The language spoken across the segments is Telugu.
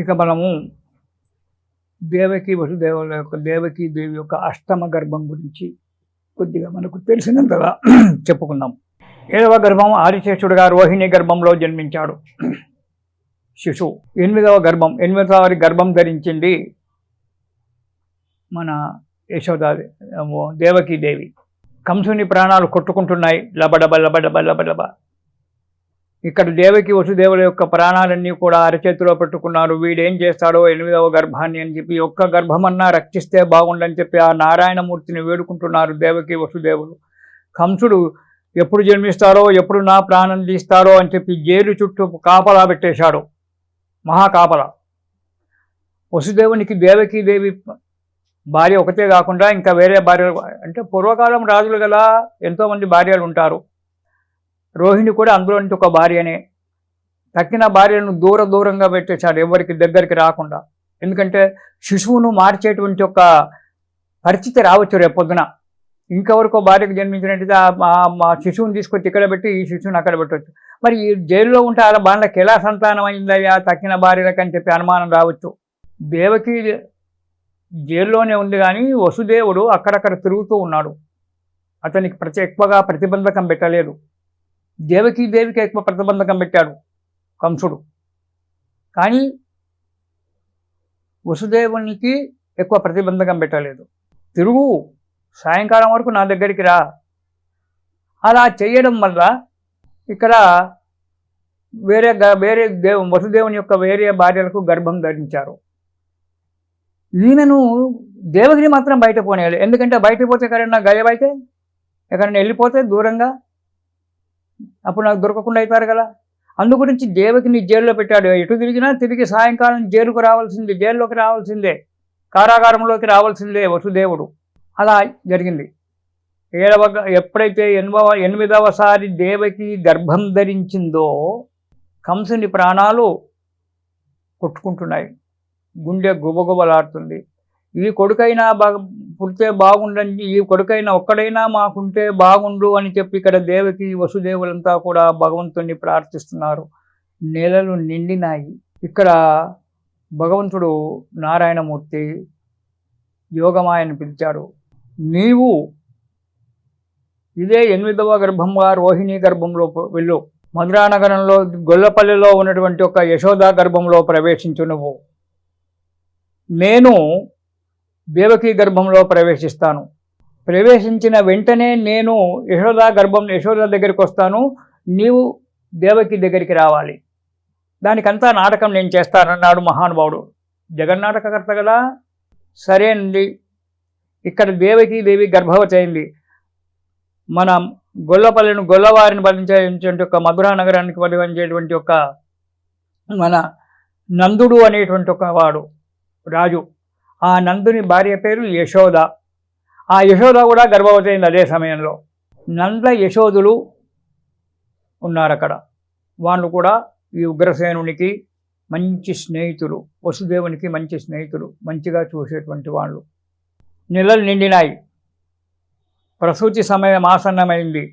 ఇక మనము దేవకి వసుదేవుల యొక్క దేవకి దేవి యొక్క అష్టమ గర్భం గురించి కొద్దిగా మనకు తెలిసినంతగా చెప్పుకుందాం. 7వ గర్భం ఆదిశేషుడుగా రోహిణి గర్భంలో జన్మించాడు శిశువు. 8వ గర్భం 8వ గర్భం ధరించింది మన యశోదా దేవకీ దేవి. కంసుని ప్రాణాలు కొట్టుకుంటున్నాయి లబడబ లబడబ లబడబ. ఇక్కడ దేవకి వసుదేవుల యొక్క ప్రాణాలన్నీ కూడా అరచేతిలో పెట్టుకున్నారు. వీడేం చేస్తాడో 8వ గర్భాన్ని అని చెప్పి, ఒక్క గర్భమన్నా రక్షిస్తే బాగుండని చెప్పి ఆ నారాయణమూర్తిని వేడుకుంటున్నారు దేవకి వసుదేవులు. కంసుడు ఎప్పుడు జన్మిస్తారో, ఎప్పుడు నా ప్రాణం తీస్తారో అని చెప్పి జైలు చుట్టూ కాపలా పెట్టేశాడు, మహాకాపలా. వసుదేవునికి దేవకీ దేవి భార్య ఒకతే కాకుండా ఇంకా వేరే భార్యలు, అంటే పూర్వకాలం రాజులు గల ఎంతోమంది భార్యలు ఉంటారు. రోహిణి కూడా అందులో నుంచి ఒక భార్యనే. తక్కిన భార్యలను దూరంగా పెట్టేశాడు, ఎవరికి దగ్గరికి రాకుండా. ఎందుకంటే శిశువును మార్చేటువంటి ఒక పరిస్థితి రావచ్చు రేపొద్దున. ఇంకెవరికో భార్యకు జన్మించినట్టయితే మా శిశువుని తీసుకొచ్చి ఇక్కడ పెట్టి ఈ శిశువుని అక్కడ పెట్టవచ్చు. మరి ఈ జైల్లో ఉంటే అలా వాళ్ళకి ఎలా సంతానం అయిందయ్యా తక్కిన భార్యలకు అని చెప్పి అనుమానం రావచ్చు. దేవకి జైల్లోనే ఉంది, కానీ వసుదేవుడు అక్కడక్కడ తిరుగుతూ ఉన్నాడు. అతనికి ఎక్కువగా ప్రతిబంధకం పెట్టలేదు. దేవకీ దేవికి ఎక్కువ ప్రతిబంధకం పెట్టాడు కంసుడు, కానీ వసుదేవునికి ఎక్కువ ప్రతిబంధకం పెట్టలేదు. తిరుగు, సాయంకాలం వరకు నా దగ్గరికి రా. అలా చేయడం వల్ల ఇక్కడ వేరే వసుదేవుని యొక్క వేరే భార్యలకు గర్భం ధరించారు. ఈయనను దేవకిని మాత్రం బయట పోనేయాలి. ఎందుకంటే బయటకు పోతే ఎక్కడైనా గాయమైతే, ఎక్కడైనా వెళ్ళిపోతే దూరంగా, అప్పుడు నాకు దొరకకుండా అవుతారు కదా. అందు గురించి దేవకిని జైల్లో పెట్టాడు. ఎటు తిరిగినా తిరిగి సాయంకాలం జైల్లోకి రావాల్సిందే, కారాగారంలోకి రావాల్సిందే వసుదేవుడు. అలా జరిగింది. ఎప్పుడైతే 8వసారి దేవకి గర్భం ధరించిందో కంసుని ప్రాణాలు కొట్టుకుంటున్నాయి, గుండె గుబగుబలాడుతుంది. ఈ కొడుకైనా పుడితే బాగుండని, ఈ కొడుకైనా ఒక్కడైనా మాకుంటే బాగుండు అని చెప్పి ఇక్కడ దేవకి వసుదేవులంతా కూడా భగవంతుణ్ణి ప్రార్థిస్తున్నారు. నెలలు నిండినాయి. ఇక్కడ భగవంతుడు నారాయణమూర్తి యోగమాయని పిలిచాడు. నీవు ఇదే 8వ గర్భంగా రోహిణి గర్భంలో వెళ్ళు, మధురానగరంలో గొల్లపల్లిలో ఉన్నటువంటి ఒక యశోదా గర్భంలో ప్రవేశించు. నువ్వు నేను దేవకీ గర్భంలో ప్రవేశిస్తాను. ప్రవేశించిన వెంటనే నేను యశోద దగ్గరికి వస్తాను, నీవు దేవకి దగ్గరికి రావాలి. దానికంతా నాటకం నేను చేస్తానన్నాడు మహానుభావుడు. జగన్నాటకకర్త కదా. సరేనండి. ఇక్కడ దేవకీ దేవి గర్భవతి అయింది. మన గొల్లవారిని బలించేటువంటి ఒక మధురా నగరానికి బలించేటువంటి ఒక మన నందుడు అనేటువంటి ఒక వాడు రాజు. ఆ నందుని భార్య పేరు యశోద. ఆ యశోద కూడా గర్భవతి అయింది అదే సమయంలో. నంద యశోదులు ఉన్నారు అక్కడ. వాళ్ళు కూడా ఈ ఉగ్రసేనునికి మంచి స్నేహితులు, వసుదేవునికి మంచి స్నేహితులు, మంచిగా చూసేటువంటి వాళ్ళు. నెలలు నిండినాయి. ప్రసూతి సమయం ఆసన్నమైంది.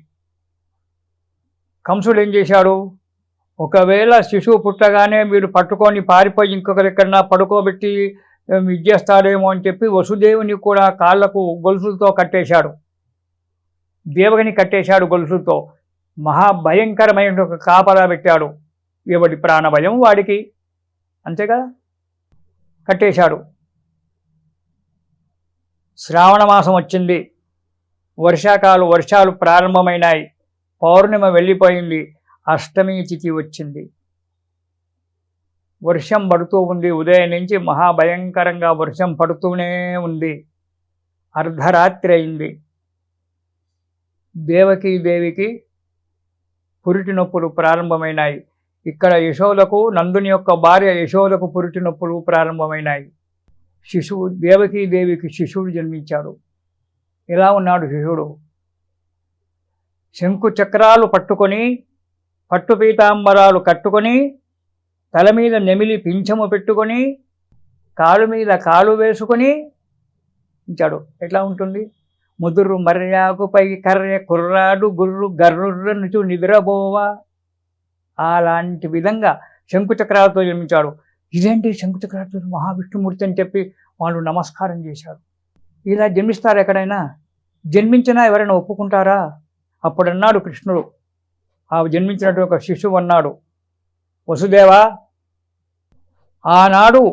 కంసుడు ఏం చేశాడు, ఒకవేళ శిశువు పుట్టగానే మీరు పట్టుకొని పారిపోయి ఇంకొకరికన్నా పడుకోబెట్టి ఇచ్చేస్తాడేమో అని చెప్పి వసుదేవుని కూడా కాళ్లకు గొలుసులతో కట్టేశాడు, దేవకిని కట్టేశాడు గొలుసులతో. మహాభయంకరమైన ఒక కాపలా పెట్టాడు. ఎవడి ప్రాణభయం వాడికి, అంతేగా, కట్టేశాడు. శ్రావణ మాసం వచ్చింది. వర్షాలు ప్రారంభమైనాయి. పౌర్ణిమ వెళ్ళిపోయింది. అష్టమి తిథి వచ్చింది. వర్షం పడుతూ ఉంది. ఉదయం నుంచి మహాభయంకరంగా వర్షం పడుతూనే ఉంది. అర్ధరాత్రి అయింది. దేవకీ దేవికి పురిటి నొప్పులు ప్రారంభమైనాయి. ఇక్కడ యశోదకు, నందుని యొక్క భార్య యశోదకు పురిటి నొప్పులు ప్రారంభమైనాయి. దేవకీ దేవికి శిశువుడు జన్మించాడు. ఎలా ఉన్నాడు శిశువుడు? శంకు చక్రాలు పట్టుకొని, పట్టు పీతాంబరాలు కట్టుకొని, తల మీద నెమిలి పింఛము పెట్టుకొని, కాలు మీద కాలు వేసుకొని ఇచ్చాడు. ఎట్లా ఉంటుంది? ముదురు మర్యాకుపై కర్రె కుర్రాడు గుర్రు గర్రునుచు నిద్రపోవా, అలాంటి విధంగా శంకుచక్రాలతో జన్మించాడు. ఇదేంటి శంకుచక్రార్జునుడు మహావిష్ణుమూర్తి అని చెప్పి వాళ్ళు నమస్కారం చేశారు. ఇలా జన్మిస్తారు ఎక్కడైనా? జన్మించినా ఎవరైనా ఒప్పుకుంటారా? అప్పుడన్నాడు కృష్ణుడు, ఆ జన్మించినటువంటి ఒక శిశువు అన్నాడు, వసుదేవా, ఆనాడు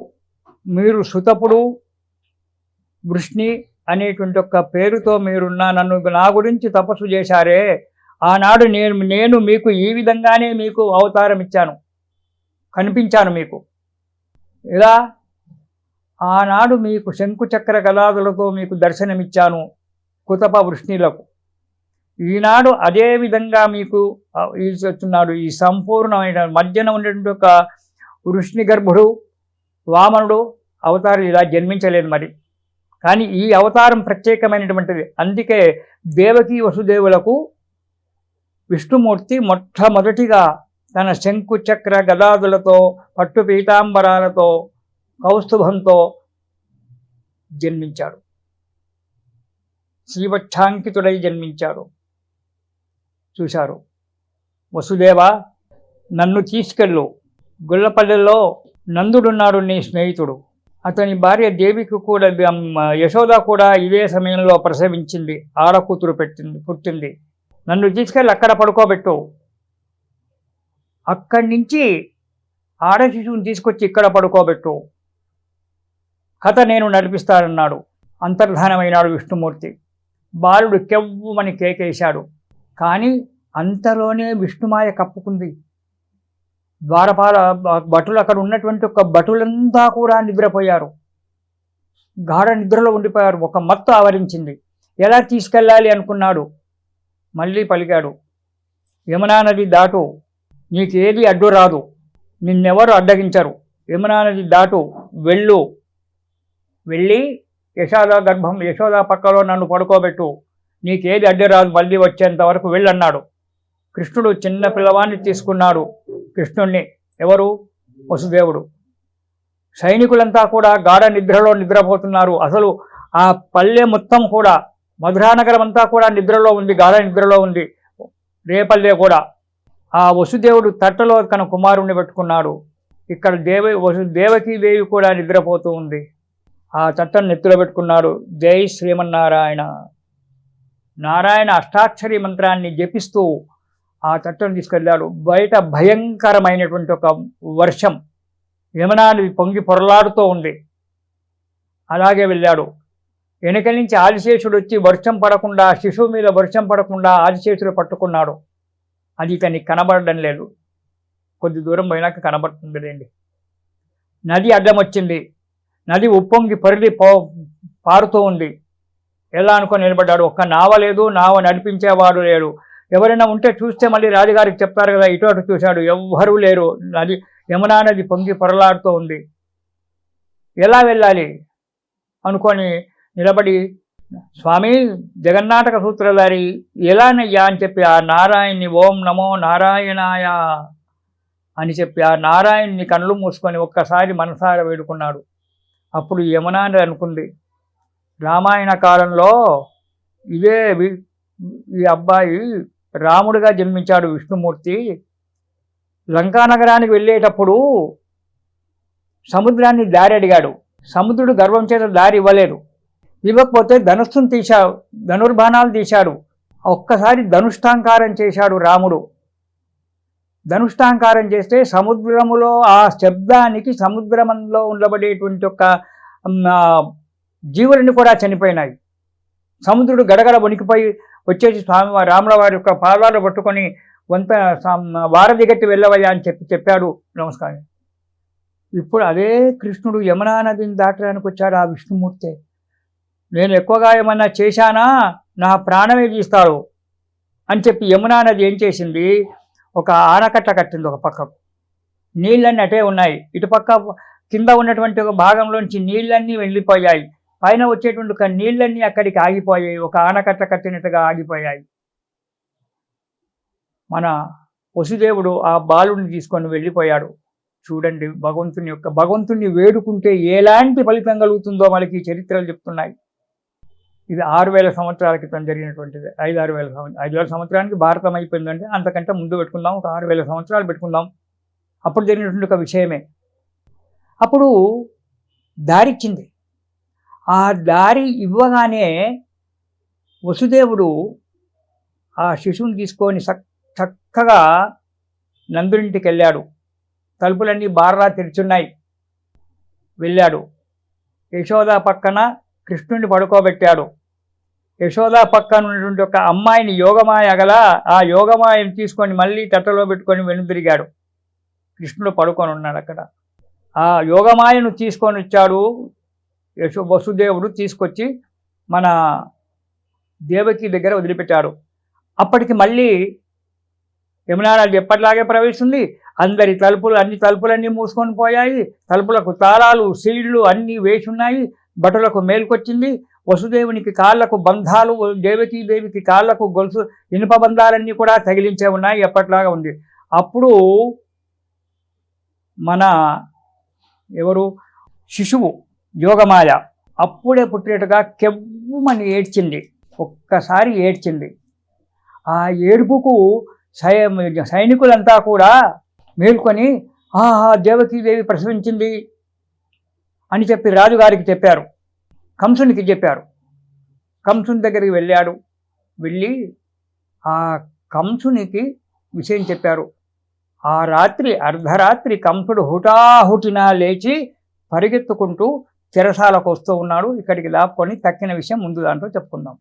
మీరు సుతపుడు వృష్ణి అనేటువంటి ఒక పేరుతో మీరున్న నన్ను నా గురించి తపస్సు చేశారే, ఆనాడు నేను మీకు ఈ విధంగానే మీకు అవతారం ఇచ్చాను, కనిపించాను మీకు. ఇలా ఆనాడు మీకు శంకుచక్ర గదాదులతో మీకు దర్శనమిచ్చాను కుతప వృష్ణిలకు. ఈనాడు అదే విధంగా మీకు చెప్తున్నాడు. ఈ సంపూర్ణమైన మధ్యన ఉన్నటువంటి ఒక వృష్ణి గర్భుడు వామనుడు అవతారం ఇలా జన్మించలేదు మరి, కానీ ఈ అవతారం ప్రత్యేకమైనటువంటిది. అందుకే దేవకీ వసుదేవులకు విష్ణుమూర్తి మొట్టమొదటిగా తన శంకుచక్ర గదాదులతో పట్టు పీతాంబరాలతో కౌస్తుభంతో జన్మించాడు. శ్రీవత్సాంకితుడై జన్మించాడు. చూశారు, వసుదేవ, నన్ను తీసుకెళ్ళు, గుల్లపల్లెలో నందుడున్నాడు నీ స్నేహితుడు, అతని భార్య దేవికి కూడా యశోద కూడా ఇదే సమయంలో ప్రసవించింది, ఆడకూతురు పుట్టింది. నన్ను తీసుకెళ్ళి అక్కడ పడుకోబెట్టు, అక్కడి నుంచి ఆడ శిశువుని తీసుకొచ్చి ఇక్కడ పడుకోబెట్టు, కథ నేను నడిపిస్తానన్నాడు. అంతర్ధానమైనాడు విష్ణుమూర్తి. బాలుడు కెవ్వుమని కేకేశాడు. కానీ అంతలోనే విష్ణుమాయ కప్పుకుంది. ద్వారపాల భటులు, అక్కడ ఉన్నటువంటి ఒక భటులంతా కూడా నిద్రపోయారు, గాఢ నిద్రలో ఉండిపోయారు. ఒక మత్తు ఆవరించింది. ఎలా తీసుకెళ్ళాలి అనుకున్నాడు. మళ్ళీ పలికాడు, యమునా నది దాటు, నీకేది అడ్డు రాదు, నిన్నెవరు అడ్డగించరు, యమునా నది దాటు వెళ్ళు, వెళ్ళి యశోదా పక్కలో నన్ను పడుకోబెట్టు, నీకేది అడ్డు రాదు, మళ్ళీ వచ్చేంత వరకు వెళ్ళన్నాడు. కృష్ణుడు చిన్న పిల్లవాడిని తీసుకున్నాడు. కృష్ణుణ్ణి, ఎవరు? వసుదేవుడు. సైనికులంతా కూడా గాఢ నిద్రలో నిద్రపోతున్నారు. అసలు ఆ పల్లె మొత్తం కూడా, మధురానగరం అంతా కూడా నిద్రలో ఉంది, గాఢ నిద్రలో ఉంది. రేపల్లె కూడా. ఆ వసుదేవుడు తట్టలో తన కుమారుణ్ణి పెట్టుకున్నాడు. ఇక్కడ దేవకీదేవి కూడా నిద్రపోతూ ఉంది. ఆ తట్టను నెత్తిలో పెట్టుకున్నాడు. జై శ్రీమన్నారాయణ, నారాయణ అష్టాక్షరి మంత్రాన్ని జపిస్తూ ఆ తట్టను తీసుకెళ్ళాడు. బయట భయంకరమైనటువంటి ఒక వర్షం, యమునా నది పొంగి పొరలాడుతూ ఉంది. అలాగే వెళ్ళాడు. వెనుక నుంచి ఆదిశేషుడు వచ్చి వర్షం పడకుండా, శిశువు మీద వర్షం పడకుండా ఆదిశేషుడు పట్టుకున్నాడు. అది ఇతనికి కనబడడం లేదు. కొద్ది దూరం పోయినాక కనబడుతుంది లేండి. నది అడ్డం వచ్చింది. నది ఉప్పొంగి పొరలి పారుతూ ఉంది. ఎలా అనుకొని నిలబడ్డాడు. ఒక్క నావ లేదు, నావ నడిపించేవాడు లేడు. ఎవరైనా ఉంటే చూస్తే మళ్ళీ రాజుగారికి చెప్తారు కదా, ఇటు అటు చూశాడు, ఎవ్వరూ లేరు. నది, యమునా నది పొంగి పొరలాడుతూ ఉంది. ఎలా వెళ్ళాలి అనుకొని నిలబడి, స్వామి జగన్నాటక సూత్రధారి, ఎలానయ్యా అని చెప్పి ఆ నారాయణ్ణి, ఓం నమో నారాయణాయ అని చెప్పి ఆ నారాయణ్ణి కళ్ళు మూసుకొని ఒక్కసారి మనసారా వేడుకున్నాడు. అప్పుడు యమునా నది అనుకుంది, రామాయణ కాలంలో ఇదే ఈ అబ్బాయి రాముడిగా జన్మించాడు విష్ణుమూర్తి. లంకానగరానికి వెళ్ళేటప్పుడు సముద్రాన్ని దారి అడిగాడు. సముద్రుడు గర్వం చేత దారి ఇవ్వలేదు. ఇవ్వకపోతే ధనుస్సును తీశాడు, ధనుర్బాణాలు తీశాడు. ఒక్కసారి ధనుష్టాంకారం చేశాడు రాముడు. ధనుష్టాంకారం చేస్తే సముద్రములో ఆ శబ్దానికి సముద్రంలో ఉండబడేటువంటి ఒక జీవులని కూడా చనిపోయినాయి. సముద్రుడు గడగడ వణికిపోయి వచ్చేసి స్వామి రాముల వారి యొక్క పాదాలు పట్టుకొని వంత వారధి గట్టి వెళ్ళవయ్యా అని చెప్పాడు. నమస్కారం. ఇప్పుడు అదే కృష్ణుడు యమునా నదిని దాటడానికి వచ్చాడు. ఆ విష్ణుమూర్తే, నేను ఎక్కువగా ఏమన్నా చేశానా, నా ప్రాణమే తీస్తాడు అని చెప్పి యమునా నది ఏం చేసింది, ఒక ఆనకట్ట కట్టింది. ఒక పక్కకు నీళ్ళన్నీ అటే ఉన్నాయి, ఇటుపక్క కింద ఉన్నటువంటి ఒక భాగంలోంచి నీళ్ళన్నీ వెళ్ళిపోయాయి. పైన వచ్చేటువంటి ఒక నీళ్ళన్నీ అక్కడికి ఆగిపోయాయి, ఒక ఆనకట్ట కట్టినట్టుగా ఆగిపోయాయి. మన వసుదేవుడు ఆ బాలుడిని తీసుకొని వెళ్ళిపోయాడు. చూడండి, భగవంతుని వేడుకుంటే ఎలాంటి ఫలితం కలుగుతుందో మనకి చరిత్రలు చెప్తున్నాయి. ఇది 6000 సంవత్సరాల క్రితం జరిగినటువంటిది. 5,000 సంవత్సరానికి భారతం అయిపోయిందంటే అంతకంటే ముందు పెట్టుకుందాం, ఒక 6000 సంవత్సరాలు పెట్టుకుందాం. అప్పుడు జరిగినటువంటి ఒక విషయమే. అప్పుడు దారిచ్చింది. ఆ దారి ఇవ్వగానే వసుదేవుడు ఆ శిశువుని తీసుకొని చక్కగా నందునింటికి వెళ్ళాడు. తలుపులన్నీ బార్లా తెరిచున్నాయి. వెళ్ళాడు. యశోద పక్కన కృష్ణుడిని పడుకోబెట్టాడు. యశోద పక్కన ఉన్నటువంటి ఒక అమ్మాయిని యోగమాయ గల ఆ యోగమాయను తీసుకొని మళ్ళీ తట్టలో పెట్టుకొని వెనుదిరిగాడు. కృష్ణుడు పడుకొని ఉన్నాడు అక్కడ. ఆ యోగమాయను తీసుకొని వచ్చాడు వసుదేవుడు. తీసుకొచ్చి మన దేవకి దగ్గర వదిలిపెట్టాడు. అప్పటికి మళ్ళీ యమునా నది ఎప్పటిలాగే ప్రవేశిస్తుంది. అన్ని తలుపులన్నీ మూసుకొని పోయాయి. తలుపులకు తాళాలు సీళ్లు అన్నీ వేసి ఉన్నాయి. భటులకు మేల్కొచ్చింది. వసుదేవునికి కాళ్లకు బంధాలు, దేవికి కాళ్లకు గొలుసు ఇనుప బంధాలన్నీ కూడా తగిలించే ఉన్నాయి. ఎప్పటిలాగా ఉంది. అప్పుడు మన ఎవరు శిశువు యోగమాయ అప్పుడే పుట్టినట్టుగా కెవ్వుమని ఏడ్చింది. ఒక్కసారి ఏడ్చింది. ఆ ఏడుపుకు సైనికులంతా కూడా మేల్కొని దేవి ప్రసవించింది అని చెప్పి రాజుగారికి చెప్పారు. కంసునికి చెప్పారు. కంసుని దగ్గరికి వెళ్ళాడు. వెళ్ళి ఆ కంసునికి విషయం చెప్పారు. ఆ రాత్రి అర్ధరాత్రి కంసుడు హుటాహుటిన లేచి పరిగెత్తుకుంటూ చెరసాలకు వస్తూ ఉన్నాడు. ఇక్కడికి లాక్కొని తక్కిన విషయం ముందు దాంట్లో చెప్పుకుందాం.